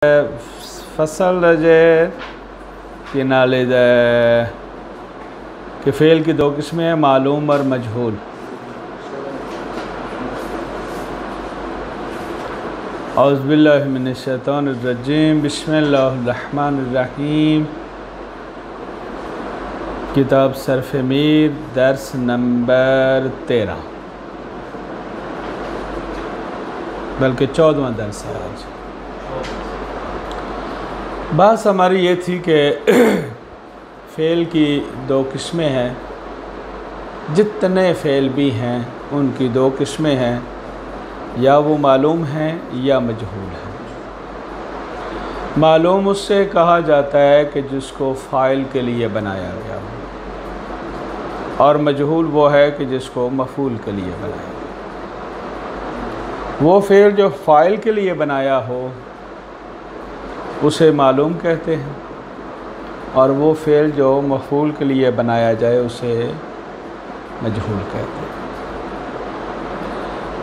फसल जे के नाले के फ़ेल की दो किस्में हैं, मालूम और मजहूल। औज़ु बिल्लाहि मिनश्शैतानिर्रजीम, बिस्मिल्लाहिर्रहमानिर्रहीम। किताब सर्फ़ मीर, दर्स नंबर 13, बल्कि 14वां दर्स है आज। बात हमारी ये थी कि फ़ेल की दो किस्में हैं, जितने फ़ेल भी हैं उनकी दो किस्में हैं, या वो मालूम हैं या मजहूल हैं। मालूम उससे कहा जाता है कि जिसको फ़ाइल के लिए बनाया गया हो, और मजहूल वो है कि जिसको मफ़ूल के लिए बनाया। वो फ़ेल जो फ़ाइल के लिए बनाया हो उसे मालूम कहते हैं, और वो फ़ेल जो मफ़ूल के लिए बनाया जाए उसे मजहूल कहते हैं।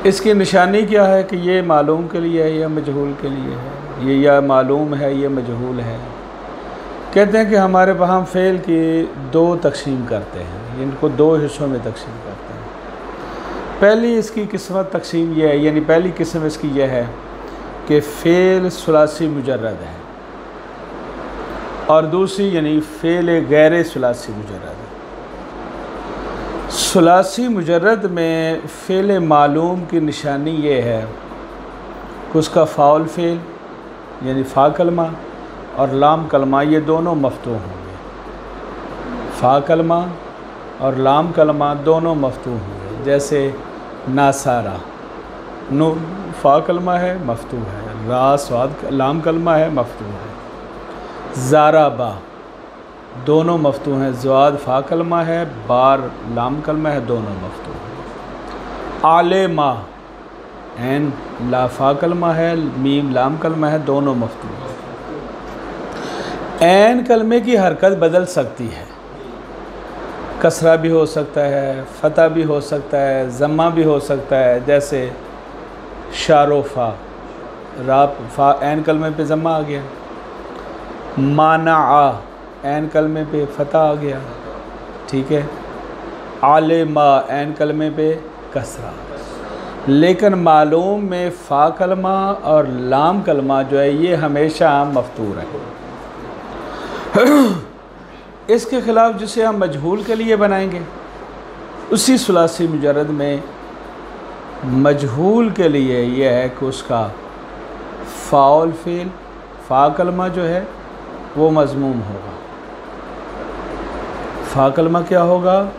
इसकी निशानी क्या है कि ये मालूम के लिए है या मजहूल के लिए है, ये या मालूम है ये मजहूल है। कहते हैं कि हमारे वहाँ फ़ेल की दो तकसीम करते हैं, इनको दो हिस्सों में तकसीम करते हैं। पहली इसकी किस्मत तकसीम ये है, यानी पहली किस्म इसकी यह है कि फ़ेल सुलासी मुजर्रद है, और दूसरी यानी फ़ेल गैर सुलासी मुजर्रद है। सुलासी मुजर्रद में फ़ेल मालूम की निशानी ये है कि उसका फ़ाउल फ़ेल यानी फ़ा कलमा और लाम कलमा ये दोनों मफ्तूह होंगे। फ़ा कलमा और लाम कलमा दोनों मफ्तूह होंगे। जैसे नासारा, नून फ़ा कलमा है मफ्तूह है, रा स्वाद लाम कलमा है मफ्तूह है। ज़ाराबा दोनों मफ्तूह हैं, ज़वाद फ़ा कलमा है, बार लाम कलमा है, दोनों मफ्तूह हैं। आलेमा ऐन ला फ़ा कलमा है, मीम लाम कलमा है, दोनों मफ्तूह हैं। ऐन कलमे की हरकत बदल सकती है, कसरा भी हो सकता है, फ़तह भी हो सकता है, ज़म्मा भी हो सकता है। जैसे शारोफ़ा, रा फ़ा ऐन कलमे पे ज़म्मा आ गया। माना ऐन कलमे पे फ़तह आ गया, ठीक है। आलेमा ऐन कलमे पे कसरा। लेकिन मालूम में फ़ा कलमा और लाम कलमा जो है ये हमेशा मफ्तूर है। इसके ख़िलाफ़ जिसे हम मजहूल के लिए बनाएंगे, उसी सुलासी मुजर्रद में मजहूल के लिए यह है कि उसका फ़ाउल फ़ेल फ़ा कलमा जो है वो मज़मूम होगा। फ़ा कलमा क्या होगा?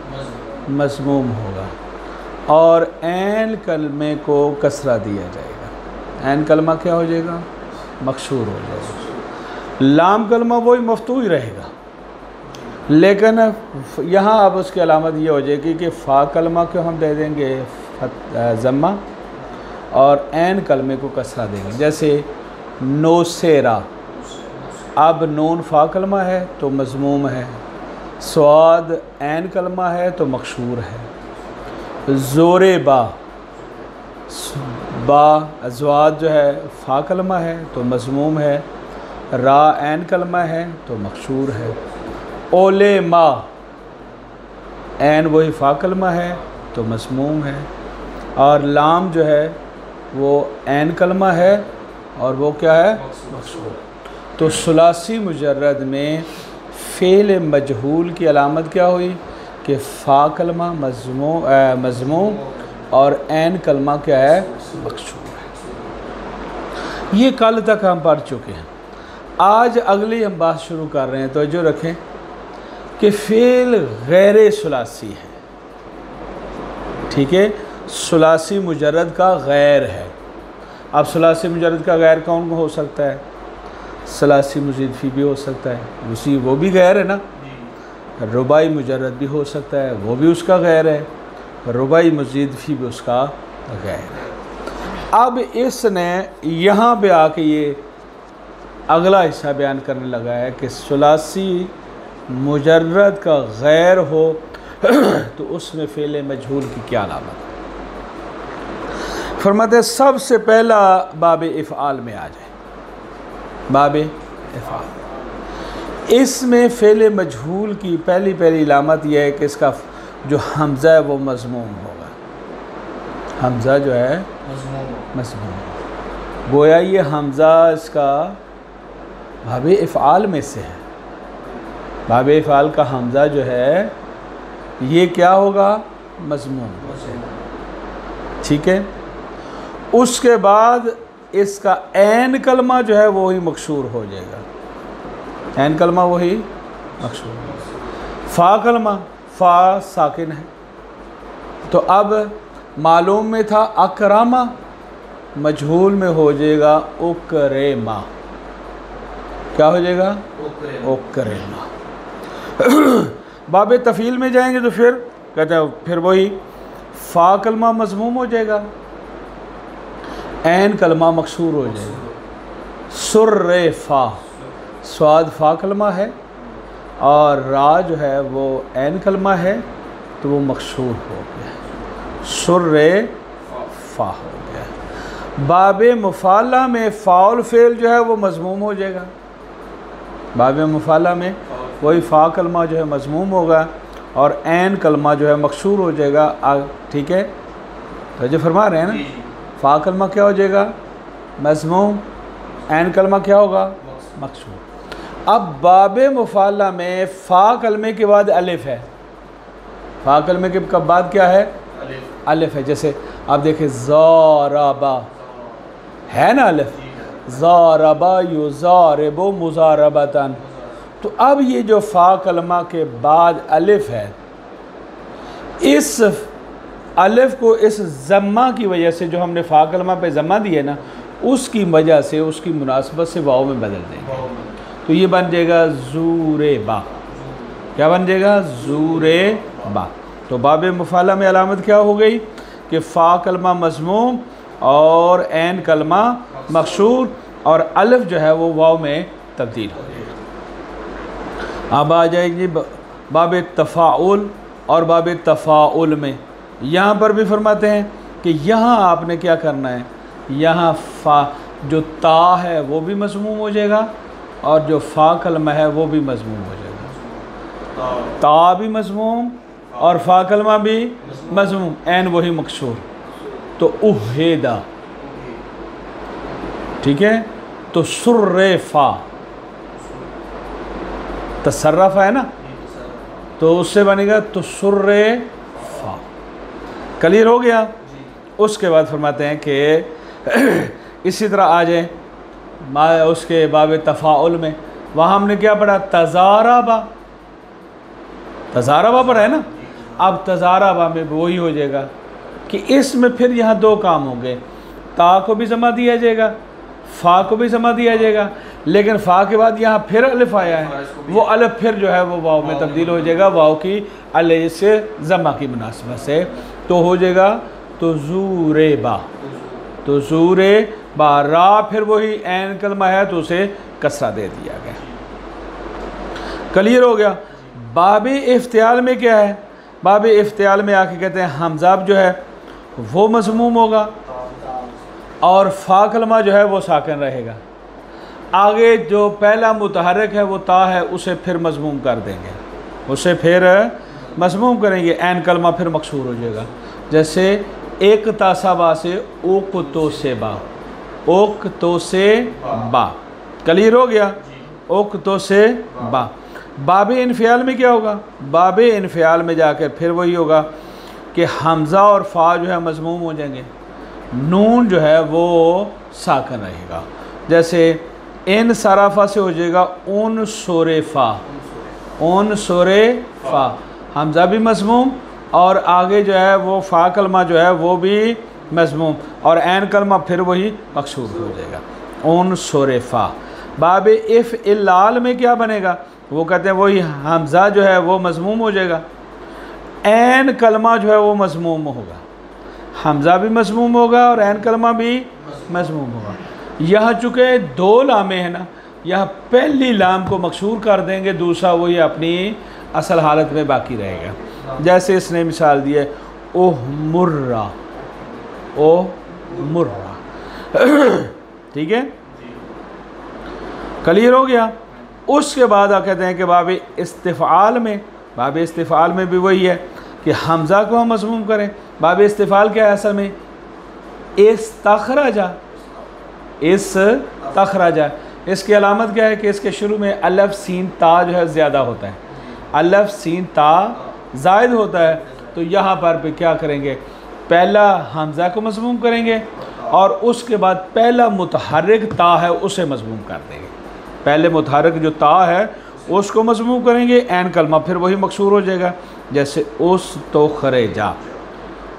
मज़मूम होगा। और ऐन कलमे को कसरा दिया जाएगा। ऐन कलमा क्या हो जाएगा? मकसूर हो जाएगा। लाम कलमा वही मफ्तूह ही रहेगा, लेकिन यहाँ अब उसकी अलामत ये हो जाएगी कि फ़ा कलमा को हम दे देंगे ज़म्मा और ऐन कलमे को कसरा देंगे। जैसे नोसेरा, अब नून फ़ा कलमा है तो मज़मूम है, स्वाद ऐन कलमा है तो मकसूर है। ज़ोरे बा अज़वाद जो है फ़ा कलमा है तो मज़मूम है, रा ऐन कलमा है तो मकसूर है। ओले मा ऐन वही फ़ा कलमा है तो मज़मूम है, और लाम जो है वो ऐन कलमा है और वो क्या है? मकसूर। तो सुलासी मुजर्रद में फ़ेल मजहूल की अलामत क्या हुई कि फ़ा कलमा मज़मूम और ऐन कलमा क्या है? मकसूर है। ये कल तक हम पढ़ चुके हैं। आज अगली हम बात शुरू कर रहे हैं। तो जो रखें कि फ़ेल गैर सुलासी है, ठीक है। सुलासी मुजर्रद का गैर है। अब सुलासी मुजर्रद का गैर कौन हो सकता है? सलासी मज़ीद फ़ी भी हो सकता है, उसी वो भी गैर है ना। रुबाई मुजर्रद भी हो सकता है, वो भी उसका गैर है। रुबाई मज़ीद फ़ी भी उसका गैर है। अब इसने यहाँ पे आके ये अगला हिस्सा बयान करने लगा है कि सुलासी मुजर्रद का गैर हो तो उसमें फ़ेल मजहूल की क्या अलामत है। फरमाते सबसे पहला बाब इफ़आल में आ जाए। बाब इफ़ाल। इसमें फ़ेल मजहूल की पहली इलामत यह है कि इसका जो हमज़ा है वो मज़मूम होगा। हमज़ा जो है मज़मूम, गोया ये हमज़ा इसका बाब इफ़ाल में से है। बाब इफ़ाल का हमज़ा जो है ये क्या होगा? मज़मूम। ठीक है। उसके बाद इसका ऐन कलमा जो है वो ही मकसूर हो जाएगा। ऐन कलमा वही मकसूर। फ़ा कलमा, फ़ा साकिन है, तो अब मालूम में था अकरामा, मजहूल में हो जाएगा उकरेमा। क्या हो जाएगा? उकरेमा। बाब तफ़ील में जाएंगे तो फिर कहते हैं फिर वही फ़ा कलमा मज़मूम हो जाएगा, ऐन कलमा मकसूर हो जाएगा। सुर्रे फ़ा, स्वाद फ़ा कलमा है और रा जो है वो ऐन कलमा है, तो वो मकसूर हो गया, सुर्रे फ़ा हो गया। बाब मुफ़ाला में फ़ाउल फ़ेल जो है वो मज़मूम हो जाएगा। बाब मुफ़ाला में वही फ़ा कलमा जो है मज़मूम होगा और ऐन कलमा जो है मकसूर हो जाएगा। ठीक है, तो जो फरमा रहे हैं ना, फ़ा कलमा क्या हो जाएगा? मज़मूम। ऐन कलमा क्या होगा? मकसूर। अब बाब मुफ़ाला में फ़ा कलमे के बाद अलिफ है। फ़ा कलमे के बाद क्या है? अलिफ है। जैसे आप देखें ज़ारबा है ना अलिफ, ज़ारबा युज़ारिबु मुज़ारबतन। तो अब ये जो फ़ा कलमा के बाद अलिफ है, इस अलिफ को इस ज़म्मा की वजह से, जो हमने फ़ा कलमा पे ज़म्मा दी है ना, उसकी वजह से, उसकी मुनासबत से वाव में बदल देंगे। तो ये बन जाएगा ज़ूरे बा। क्या बन जाएगा? ज़ूरे बा। तो बाब मुफ़ाला में अलामत क्या हो गई कि फ़ा कलमा मज़मूम और ऐन कलमा मकसूर और अलिफ जो है वो वाव में तब्दील हो गया। अब आ जाएगी बाब तफ़ाउल और बाब तफ़ाउल में। यहाँ पर भी फरमाते हैं कि यहाँ आपने क्या करना है, यहाँ फ़ा जो ता है वो भी मज़मूम हो जाएगा और जो फ़ा कलमा है वो भी मज़मूम हो जाएगा। ता भी मज़मूम और फ़ा कलमा भी मज़मूम, ऐन वही मकसूर। तो उहेदा, ठीक है। तो सुर्रे फ़ा तसर्रफ़ है ना, तो उससे बनेगा तो सुर्रे फ़ा। क्लियर हो गया। उसके बाद फरमाते हैं कि इसी तरह आ जाए उसके बाब तफ़ाउल में। वहाँ हमने क्या पढ़ा? तज़ारबा। तज़ारबा पर है ना। अब तज़ारबा में वही हो जाएगा कि इसमें फिर यहाँ दो काम होंगे, ता को भी जमा दिया जाएगा, फ़ा को भी जमा दिया जाएगा, लेकिन फ़ा के बाद यहाँ फिर अलिफ आया है, वो अलिफ फिर जो है वो वाव में तब्दील हो जाएगा, वाव की अलिफ से जमा की मुनासिबत से। तो हो जाएगा तो ज़ूरे बा। तो ज़ूरे बा, रा फिर वही ऐन कलमा है तो उसे कसरा दे दिया गया। क्लियर हो गया। बाब इफ्तियाल में क्या है? बाब इफ्तियाल में आके कहते हैं हमज़ाब जो है वो मज़मूम होगा और फ़ा कलमा जो है वो साकिन रहेगा। आगे जो पहला मुतहरक है वो ता है, उसे फिर मज़मूम कर देंगे, उसे फिर मज़मूम करेंगे, ऐन कलमा फिर मकसूर हो जाएगा। जैसे एक तासाबा से ओक तो से बा, ओक तो से बा। क्लियर हो गया। ओक तो से बा। बाब इन्फ़ियाल में क्या होगा? बाब इन्फ़ियाल में जाकर फिर वही होगा कि हमज़ा और फ़ा जो है मज़मूम हो जाएंगे, नून जो है वो साकिन रहेगा। जैसे इन सराफ़ा से हो जाएगा उन सोरे फ़ा, उन सोरे फ़ा, हमज़ा भी मज़मूम और आगे जो है वो फ़ा कलमा जो है वो भी मज़मूम और ऐन कलमा फिर वही मकसूर हो जाएगा, उन सोरे फ़ा। बाब इफ़इलाल में क्या बनेगा? वो कहते हैं वही हमज़ा जो है वो मज़मूम हो जाएगा, ऐन कलमा जो है वो मज़मूम होगा, हमज़ा भी मज़मूम होगा और ऐन कलमा भी मज़मूम होगा। यहाँ चूँकि दो लामें हैं ना, यहाँ पहली लाम को मकसूर कर देंगे, दूसरा वही अपनी असल हालत में बाकी रहेगा। जैसे इसने मिसाल दी है ओह मुर्रा, ओ मुर्रा। ठीक है। क्लियर हो गया। उसके बाद आप कहते हैं कि बाब इस्तिफ़ाल में, बाब इस्तिफ़ाल में भी वही है कि हमज़ा को हम मज़मूम करें। बाब इस्तिफ़ाल क्या है असल में? इस्तखरजा, इस्तखरजा। इसकी अलामत क्या है कि इसके शुरू में अलफ सीन ता जो है ज़्यादा होता है, अलफ सीन ता ज़ायद होता है। तो यहाँ पर भी क्या करेंगे, पहला हमज़ा को मज़मूम करेंगे और उसके बाद पहला मुतहर्रिक ता है उसे मज़मूम कर देंगे। पहले मुतहर्रिक जो ता है उसको मज़मूम करेंगे, ऐन कलमा फिर वही मकसूर हो जाएगा। जैसे उस तो खरे जा,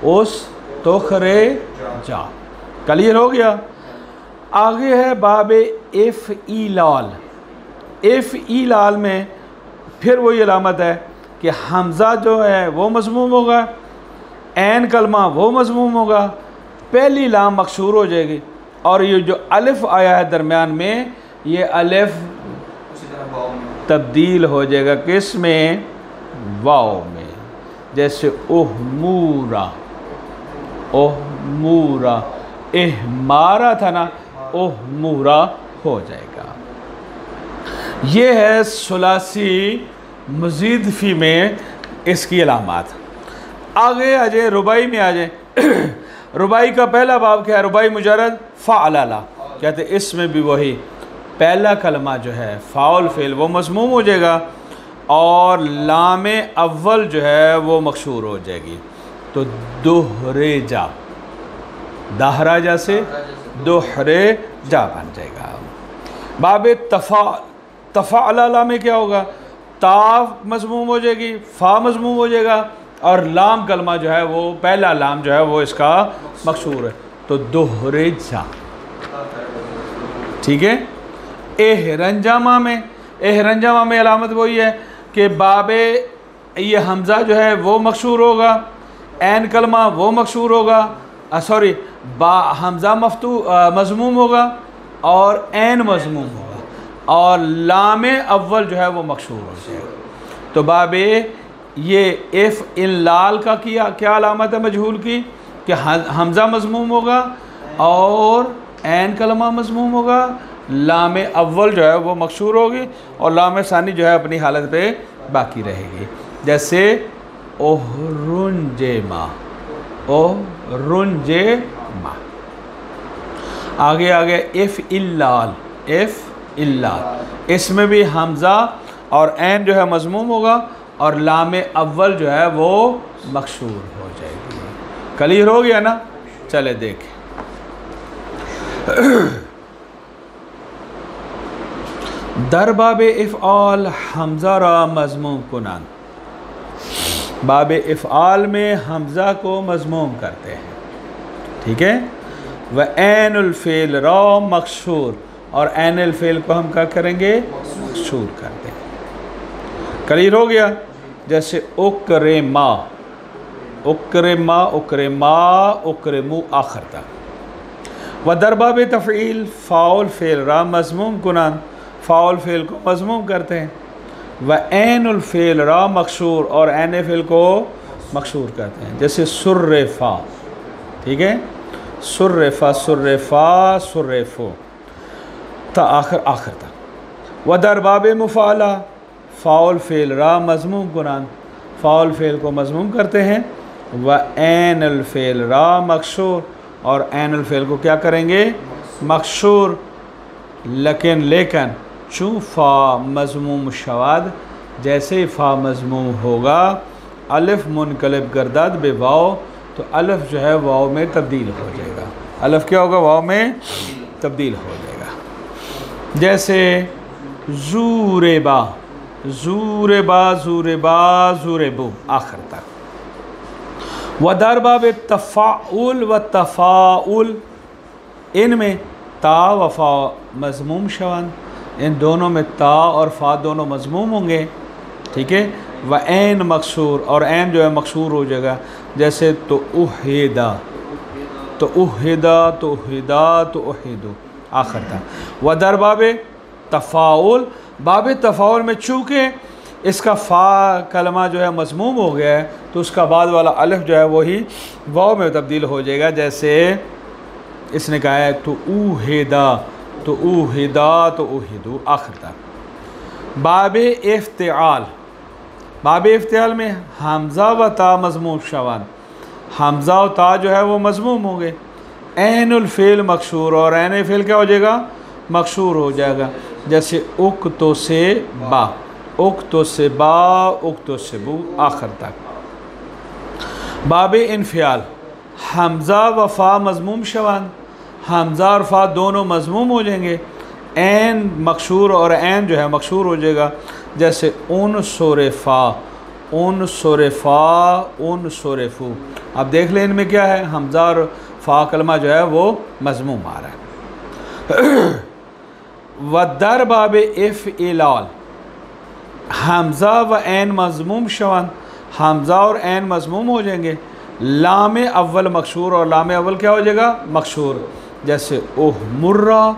उस तो खरे जा। क्लियर हो गया। आगे है बाब इफ़ईलाल। इफ़ईलाल में फिर वही अलामत है कि हमज़ा जो है वो मज़मूम होगा, ऐन कलमा वो मज़मूम होगा, पहली लाम मकसूर हो जाएगी और ये जो अलिफ आया है दरमियान में, ये अलिफ तब्दील हो जाएगा किस में? वाव में। जैसे ओहमूरा, ओहमूरा, एहमारा था ना, ओहमूरा हो जाएगा। ये है सुलासी मज़ीद फ़ी में इसकी अलामात। आगे आ जाए रुबाई में आ जाए। रुबाई का पहला बाब क्या है? रुबाई मुजरद फ़अलला कहते हैं। इसमें भी वही पहला कलमा जो है फ़ाउल फ़ेल वो मज़मूम हो जाएगा और लाम अव्वल जो है वो मकसूर हो जाएगी। तो दोहरे जा, दाहराजा से दोहरे जा बन जाएगा। बाब तफ़अलला में क्या होगा? ता मज़मूम हो जाएगी, फ़ा मज़मूम हो जाएगा और लाम कलमा जो है वो पहला लाम जो है वो इसका मकसूर है। तो दोहरे जा, ठीक है। एहरंजामा में अलामत वही है कि बाबे ये हमज़ा जो है वो मकसूर होगा, ऐन कलमा वो मकसूर होगा, सॉरी बा हमज़ा मफ्तू मज़मूम होगा और ऐन मज़मूम होगा और लाम अव्वल जो है वो मकसूर हो जाएगा। तो बाबे ये इफ़ इन लाल का क्या अलामत है मजहूल की? कि हमज़ा मज़मूम होगा और ऐन कलमा मज़मूम होगा, लाम अव्वल जो है वो मकसूर होगी और लाम सानी जो है अपनी हालत पे बाकी रहेगी। जैसे ओहरुंजे मा, ओहरुंजे मा। आगे इफ़ इल्लाल, इफ़ इल्लाल, इसमें भी हमज़ा और ऐन जो है मज़मूम होगा और लाम अव्वल जो है वो मकसूर हो जाएगी। क्लियर हो गया ना? चले देखें। दर बाब इफ़आल हमज़ा रा मज़मूम कुनान। बाब इफ़आल में हमज़ा को मज़मूम करते हैं, ठीक है। व ऐनुल फ़ेल रा मकसूर, और ऐनुल फ़ेल को हम क्या करेंगे? मकसूर करते हैं। क्लियर हो गया। जैसे उकरेमा, उकरेमा, उकरेमा, उकरेमू आखिर तक। व दर बाब तफ़ईल फ़ाउल फ़ेल रा मज़मूम कुनान, फ़ाउल फ़ेल को मज़मूम करते हैं। व ऐनुल फ़ेल रा मकसूर, और ऐन फ़ेल को मकसूर करते हैं। जैसे सुर्रफ़ा, ठीक है, सुर्रफ़ा, सुर्रफ़ा, सुर्रफ़ो ता आखिर तक। व दर बाब मुफ़ाला फ़ाउल फ़ेल रा मज़मूम कुनान, फ़ाउल फ़ेल को मज़मूम करते हैं। व ऐनुल फ़ेल रा मकसूर, और ऐनुल फ़ेल को क्या करेंगे? मकसूर। लेकिन चूँ फ़ा मज़मूम शवाद, जैसे ही फ़ा मज़मूम होगा अलिफ़ मुनक़लिब गर्दाद बे वाव, तो अलिफ़ जो है वाव में तब्दील हो जाएगा। अलिफ़ क्या होगा? वाव में तब्दील हो जाएगा। जैसे ज़ूरेबा, ज़ूरेबा, ज़ूरेबा, ज़ूरेबू आखिर तक। व दर बाब तफ़ाउल व तफ़ाउल, इनमें ता व फ़ा मज़मूम शवान, इन दोनों में ता और फ़ा दोनों मज़मूम होंगे, ठीक है। व ऐन मकसूर, और ऐन जो है मकसूर हो जाएगा। जैसे तो उहिदा, तो उहिदा, तो उहिदा, तो उहिदो आखिर तक। व दर बाब तफ़ाउल, बाब तफ़ाउल में चूँकि इसका फ़ा कलमा जो है मज़मूम हो गया है तो उसका बाद वाला अलिफ़ जो है वही वाव में तब्दील हो जाएगा। जैसे इसने कहा है तो उहिदा, तो ऊहिदा तो ऊहिदू आखिर तक। बाब इफ्तिआल, बाब इफ्तिआल में हमज़ा व ता मज़मूम शवान, हमज़ा व ता जो है वो मज़मूम होंगे। ऐनुल फ़िल मकशूर, और ऐन फ़िल क्या हो जाएगा? मकशूर हो जाएगा। जैसे उक्तो से बा, उक्तो से बा, उक्तो से बू आखिर तक। बाब इन्फ़ियाल, हमज़ा व फ़ा मज़मूम शवान, हमज़ा और फ़ा दोनों मज़मूम हो जाएंगे। ऐन मकशूर और ऐन जो है मकशूर हो जाएगा। जैसे उन सोरेफ़ा, उन सोरेफ़ा, उन सोरेफ़ू। अब देख लें इनमें क्या है, हमज़ा और फ़ा कलमा जो है वो मज़मूम आ रहा है। व दर बाब इफ़इलाल, हमज़ा व ऐन मज़मूम शवान, हमज़ा और ऐन मज़मूम हो जाएंगे। लाम अव्वल मकशूर, और लाम अव्वल क्या हो जाएगा? मकशूर। जैसे ओह मुर्रा,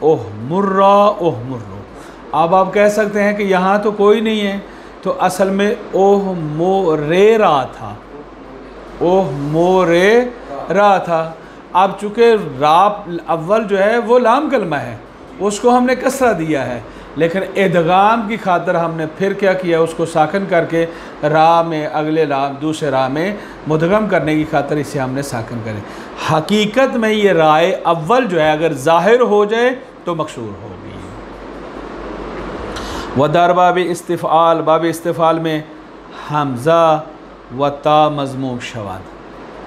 ओह मुर्रा, ओह मुर्रो। अब आप कह सकते हैं कि यहाँ तो कोई नहीं है, तो असल में ओह मोरे रा था, ओह मोरे रा था। अब चूँकि रा अव्वल जो है वो लाम कलमा है, उसको हमने कसरा दिया है, लेकिन इदगाम की खातर हमने फिर क्या किया, उसको साकन करके रा में अगले रा दूसरे रा में मुदगम करने की खातर इसे हमने साकन करे। हकीकत में ये राय अव्वल जो है अगर ज़ाहिर हो जाए तो मकशूर होगी। वदर बाब इस्तिफ़ाल, बाब इस्तिफ़ाल में हमज़ा व ता मज़मूम शवान,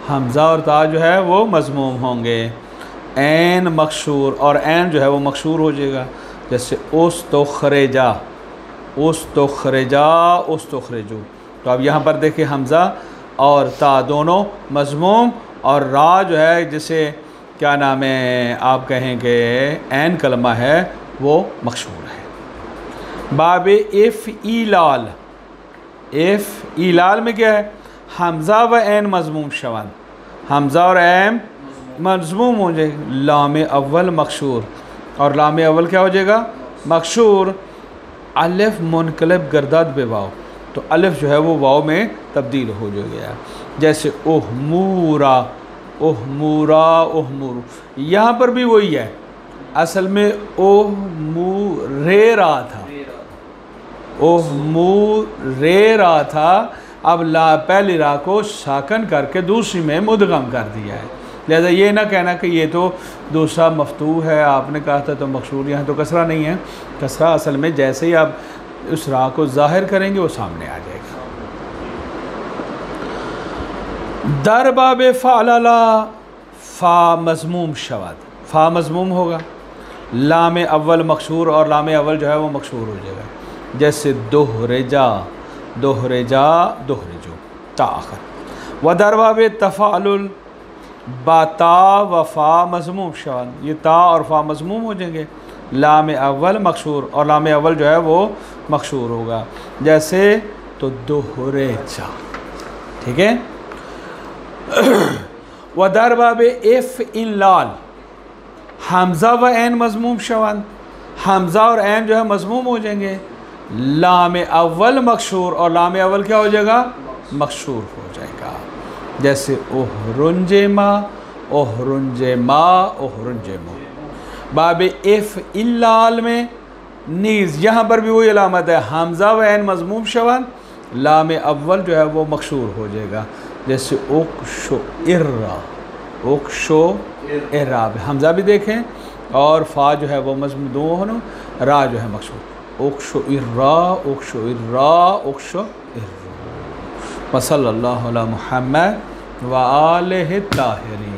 हमज़ा और ता जो है वो मज़मूम होंगे। ऐन मकशूर, और ऐन जो है वो मकशूर हो जाएगा। जैसे उस तो खरेजा, उस तो खरेजा, उस तो खरेजू। तो अब यहाँ पर देखिए हमज़ा और ता दोनों मज़मूम, और रा जो है जिसे क्या नाम है आप कहेंगे ऐन कलमा है वो मकशूर है। बाब इफ़इलाल, इफ़इलाल में क्या है? हमज़ा व ऐन मज़मूम शवान, हमज़ा और ऐन मज़मूम हो जाएगा। लाम अव्वल मकशूर, और लाम अव्वल क्या हो जाएगा? मकशूर। अलिफ मुनक़लिब गर्दाद बे वाव, तो अलिफ जो है वो वाव में तब्दील हो गया। जैसे ओह मूरा, ओह मूरा, ओह मूरू। यहाँ पर भी वही है, असल में ओह मू रे रहा था, ओह मू रे रहा था। अब ला पहली रा को साकन करके दूसरी में मुदगम कर दिया है। लिहाजा ये ना कहना कि ये तो दूसरा मफतू है, आपने कहा था तो मकशूर। यहाँ तो कसरा नहीं है, कसरा असल में जैसे ही आप उस रा को ज़ाहिर करेंगे वो सामने आ जाएगा। दर बाब फ़अलला, फ़ा मज़मूम शवाद, फ़ा मज़मूम होगा। लाम अव्वल मकशूर, और लाम अव्वल जो है वो मकशूर हो जाएगा। जैसे दोहरेजा, दोहरेजा, दोहरेजो ता आखिर। व दर बाब तफ़ालुल, बाता व फ़ा मज़मूम शवान, ये ता और फ़ा मज़मूम हो जाएंगे। लाम अव्वल मकशूर, और लाम अव्वल जो है वो मकशूर होगा। जैसे तो दोहरेजा, ठीक है। व दर बाब इफ़इलाल, हमज़ा व ऐन मज़मूम शवान, हमज़ा और ऐन जो है मज़मूम हो जाएंगे। लाम अव्वल मकशूर, और लाम अव्वल क्या हो जाएगा? मकशूर हो जाएगा। जैसे ओहरुंजेमा, ओहरुंजेमा, ओहरुंजेमो। बाब इफ़इलाल में नीज़, यहाँ पर भी वही अलामत है, हमज़ा व ऐन मज़मूम शवान, लाम अव्वल जो है वो मकशूर हो जाएगा। जैसे उक्शो इर्रा, उक्शो इर्रा, हमज़ा भी देखें और फ़ा जो है वो मज़मूम दो होना, रा जो है मकशूर। उक्शो इर्रा, उक्शो इर्रा, उक्शो इर्रा। वसल्लल्लाहु अला मुहम्मद व आलिहि ताहिरीन।